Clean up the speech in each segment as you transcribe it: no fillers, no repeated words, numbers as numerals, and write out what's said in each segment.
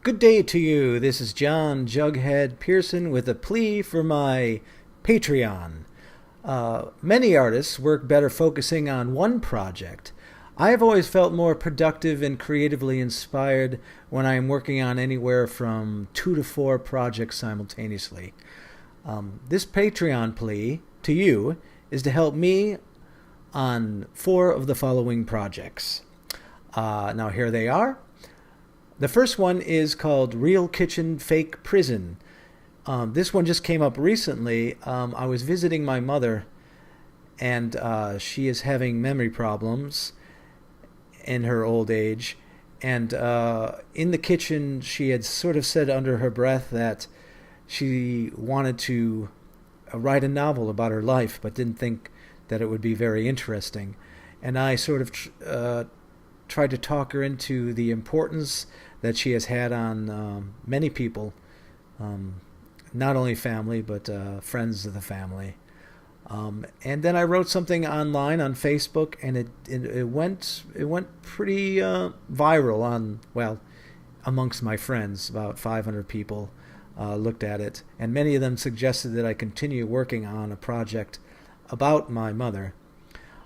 Good day to you. This is John Jughead Pearson with a plea for my Patreon. Many artists work better focusing on one project. I have always felt more productive and creatively inspired when I am working on anywhere from 2 to 4 projects simultaneously. This Patreon plea to you is to help me on 4 of the following projects. Now here they are. The first one is called Real Kitchen Fake Prison. This one just came up recently. I was visiting my mother, and she is having memory problems in her old age. And in the kitchen, she had sort of said under her breath that she wanted to write a novel about her life, but didn't think that it would be very interesting. And I sort of tried to talk her into the importance that she has had on many people, not only family, but friends of the family. And then I wrote something online on Facebook, and it went pretty viral amongst my friends. About 500 people looked at it, and many of them suggested that I continue working on a project about my mother.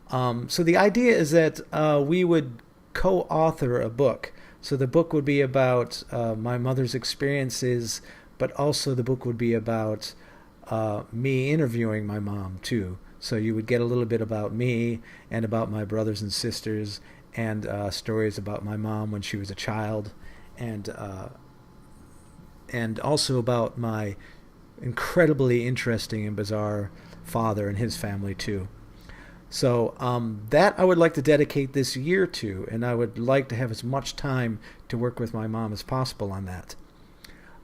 So the idea is that we would co-author a book. So the book would be about my mother's experiences, but also the book would be about me interviewing my mom too. So you would get a little bit about me and about my brothers and sisters, and stories about my mom when she was a child, and also about my incredibly interesting and bizarre father and his family too. So that I would like to dedicate this year to, and I would like to have as much time to work with my mom as possible on that.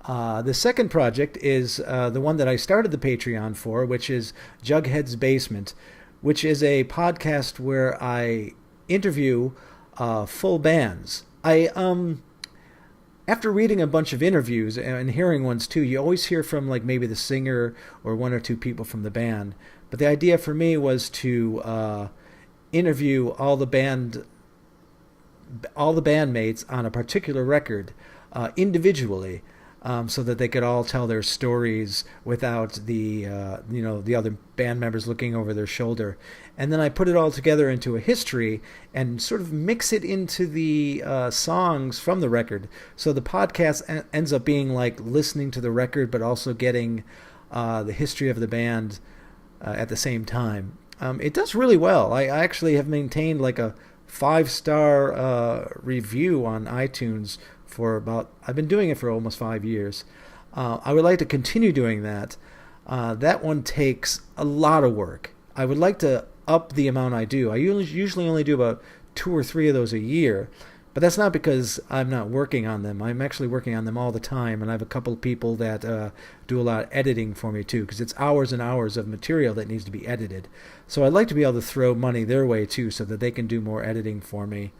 The second project is the one that I started the Patreon for, which is Jughead's Basement, which is a podcast where I interview full bands. After reading a bunch of interviews and hearing ones too, you always hear from like maybe the singer or 1 or 2 people from the band. But the idea for me was to interview all the bandmates on a particular record individually, so that they could all tell their stories without the other band members looking over their shoulder. And then I put it all together into a history and sort of mix it into the songs from the record. So the podcast ends up being like listening to the record, but also getting the history of the band at the same time. It does really well. I actually have maintained like a 5-star review on iTunes I've been doing it for almost 5 years. I would like to continue doing that. That one takes a lot of work. I would like to up the amount I do. I usually only do about 2 or 3 of those a year, but that's not because I'm not working on them. I'm actually working on them all the time, and I have a couple of people that do a lot of editing for me too, because it's hours and hours of material that needs to be edited. So I'd like to be able to throw money their way too, so that they can do more editing for me,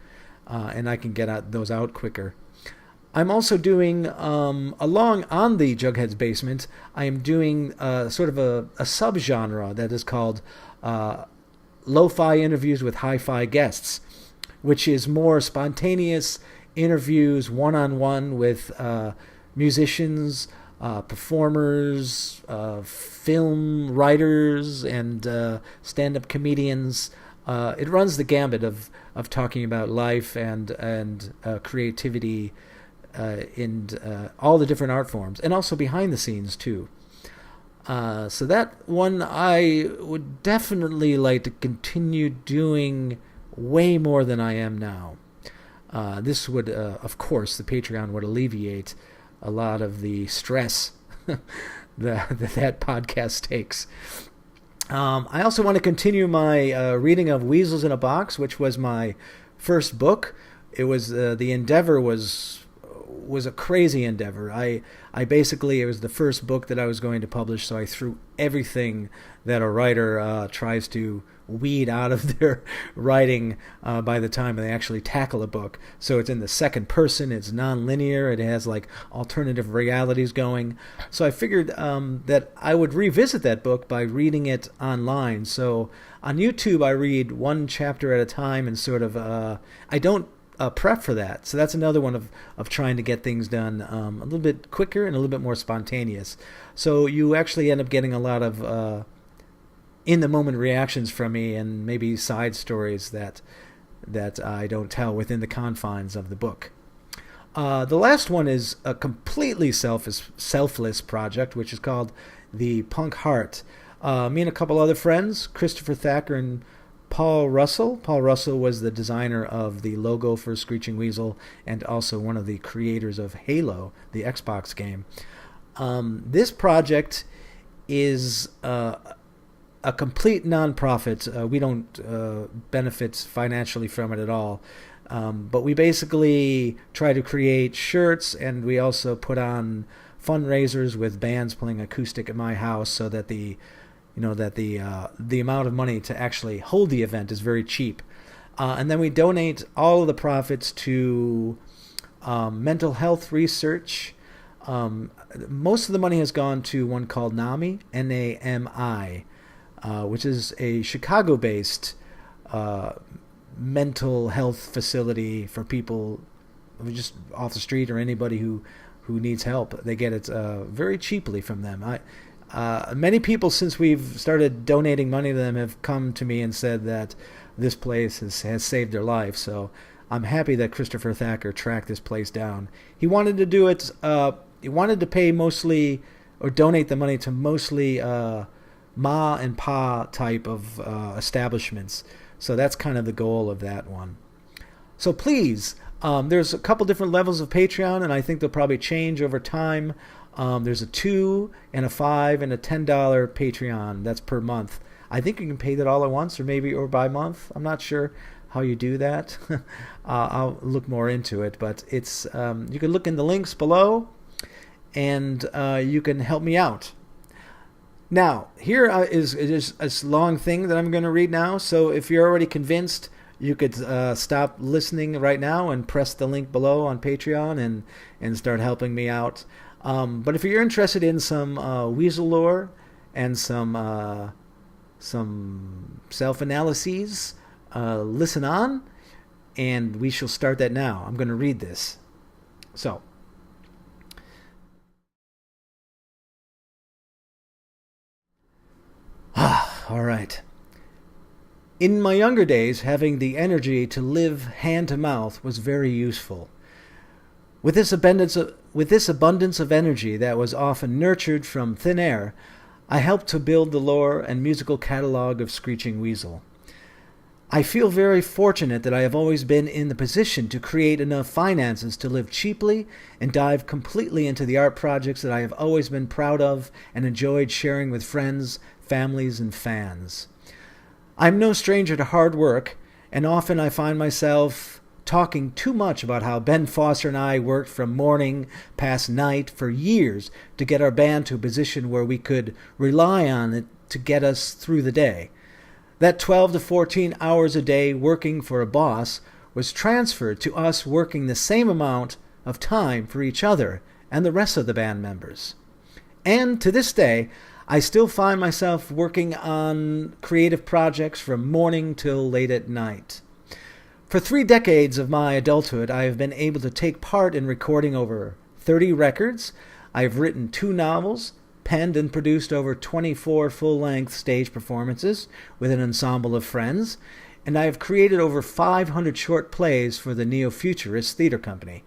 and I can get those out quicker. I'm also doing, along on the Jughead's Basement, I am doing sort of a subgenre that is called Lo-Fi Interviews with Hi-Fi Guests, which is more spontaneous interviews one-on-one with musicians, performers, film writers, and stand-up comedians. It runs the gambit of talking about life and creativity in all the different art forms, and also behind the scenes too. So that one I would definitely like to continue doing way more than I am now. This would, of course, the Patreon would alleviate a lot of the stress that podcast takes. I also want to continue my reading of Weasels in a Box, which was my first book. It was the endeavor was a crazy endeavor. I basically, it was the first book that I was going to publish, so I threw everything that a writer tries to weed out of their writing by the time they actually tackle a book. So it's in the second person, it's non-linear, it has like alternative realities going. So I figured that I would revisit that book by reading it online. So on YouTube I read 1 chapter at a time, and sort of I don't prep for that. So that's another one of trying to get things done a little bit quicker and a little bit more spontaneous. So you actually end up getting a lot of in-the-moment reactions from me, and maybe side stories that I don't tell within the confines of the book. The last one is a completely selfless project, which is called The Punk Heart. Me and a couple other friends, Christopher Thacker and Paul Russell. Paul Russell was the designer of the logo for Screeching Weasel and also one of the creators of Halo, the Xbox game. This project is a complete nonprofit. We don't benefit financially from it at all. But we basically try to create shirts, and we also put on fundraisers with bands playing acoustic at my house, so that the amount of money to actually hold the event is very cheap. And then we donate all of the profits to mental health research. Most of the money has gone to one called NAMI, N-A-M-I, which is a Chicago-based mental health facility for people just off the street or anybody who needs help. They get it very cheaply from them. Many people, since we've started donating money to them, have come to me and said that this place has saved their life. So I'm happy that Christopher Thacker tracked this place down. He wanted to do it. He wanted to pay mostly, or donate the money to mostly ma and pa type of establishments. So that's kind of the goal of that one. So please, there's a couple different levels of Patreon, and I think they'll probably change over time. There's a $2 and a $5 and a $10 Patreon. That's per month. I think you can pay that all at once, or by month. I'm not sure how you do that. I'll look more into it, but it's you can look in the links below, and you can help me out. Now, here is a long thing that I'm going to read now. So if you're already convinced, you could stop listening right now and press the link below on Patreon and start helping me out. But if you're interested in some Weasel lore and some self-analyses, listen on, and we shall start that now. I'm going to read this. So, all right. In my younger days, having the energy to live hand to mouth was very useful. With this abundance of energy that was often nurtured from thin air, I helped to build the lore and musical catalog of Screeching Weasel. I feel very fortunate that I have always been in the position to create enough finances to live cheaply and dive completely into the art projects that I have always been proud of and enjoyed sharing with friends, families, and fans. I'm no stranger to hard work, and often I find myself talking too much about how Ben Foster and I worked from morning past night for years to get our band to a position where we could rely on it to get us through the day. That 12 to 14 hours a day working for a boss was transferred to us working the same amount of time for each other and the rest of the band members. And to this day, I still find myself working on creative projects from morning till late at night. For 3 decades of my adulthood, I have been able to take part in recording over 30 records. I have written 2 novels, penned and produced over 24 full-length stage performances with an ensemble of friends, and I have created over 500 short plays for the Neo-Futurist Theater Company.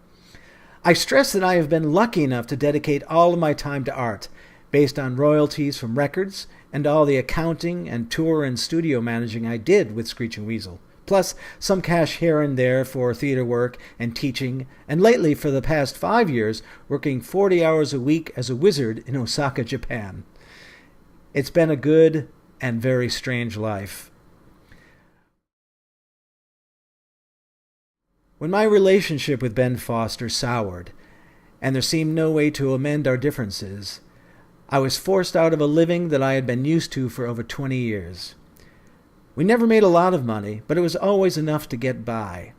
I stress that I have been lucky enough to dedicate all of my time to art, based on royalties from records and all the accounting and tour and studio managing I did with Screeching Weasel, plus some cash here and there for theater work and teaching, and lately for the past 5 years working 40 hours a week as a wizard in Osaka, Japan. It's been a good and very strange life. When my relationship with Ben Foster soured, and there seemed no way to amend our differences, I was forced out of a living that I had been used to for over 20 years. We never made a lot of money, but it was always enough to get by.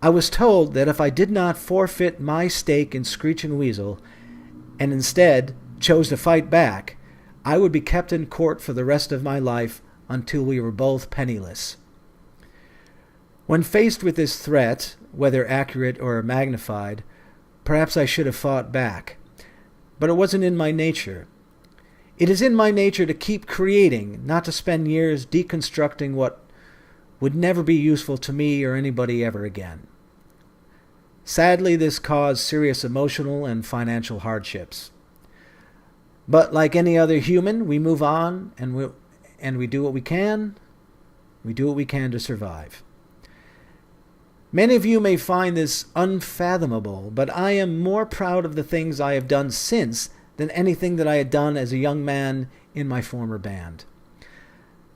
I was told that if I did not forfeit my stake in Screeching Weasel, and instead chose to fight back, I would be kept in court for the rest of my life until we were both penniless. When faced with this threat, whether accurate or magnified, perhaps I should have fought back. But it wasn't in my nature. It is in my nature to keep creating, not to spend years deconstructing what would never be useful to me or anybody ever again. Sadly, this caused serious emotional and financial hardships. But like any other human, we move on and we do what we can. We do what we can to survive. Many of you may find this unfathomable, but I am more proud of the things I have done since than anything that I had done as a young man in my former band.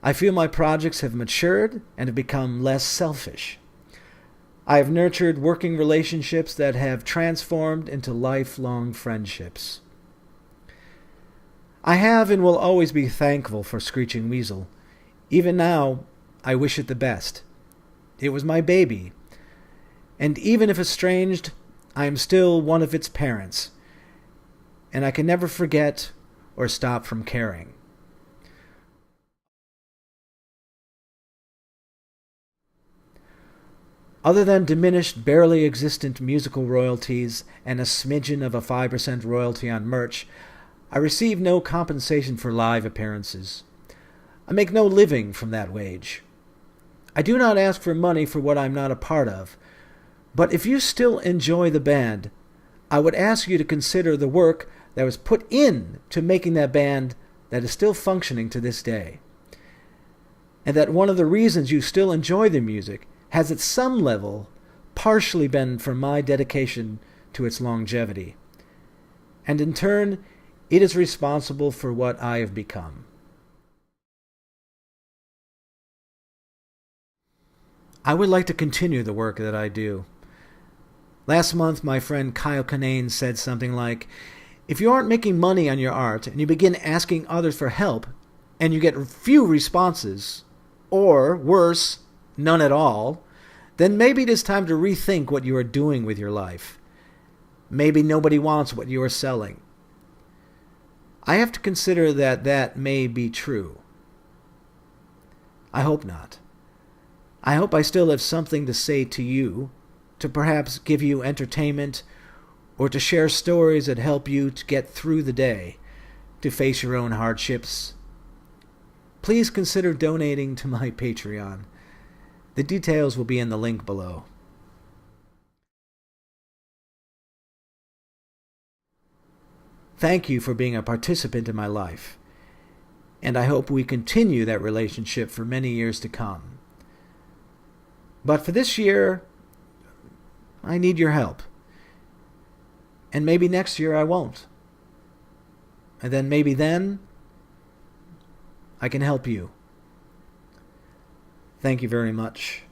I feel my projects have matured and have become less selfish. I have nurtured working relationships that have transformed into lifelong friendships. I have and will always be thankful for Screeching Weasel. Even now, I wish it the best. It was my baby. And even if estranged, I am still one of its parents. And I can never forget or stop from caring. Other than diminished, barely existent musical royalties and a smidgen of a 5% royalty on merch, I receive no compensation for live appearances. I make no living from that wage. I do not ask for money for what I'm not a part of, but if you still enjoy the band, I would ask you to consider the work that was put in to making that band that is still functioning to this day. And that one of the reasons you still enjoy the music has at some level partially been from my dedication to its longevity. And in turn, it is responsible for what I have become. I would like to continue the work that I do. Last month, my friend Kyle Kinane said something like, if you aren't making money on your art and you begin asking others for help and you get few responses, or worse, none at all, then maybe it is time to rethink what you are doing with your life. Maybe nobody wants what you are selling. I have to consider that that may be true. I hope not. I hope I still have something to say to you, to perhaps give you entertainment, or to share stories that help you to get through the day, to face your own hardships. Please consider donating to my Patreon. The details will be in the link below. Thank you for being a participant in my life, and I hope we continue that relationship for many years to come. But for this year, I need your help. And maybe next year I won't. And then maybe then I can help you. Thank you very much.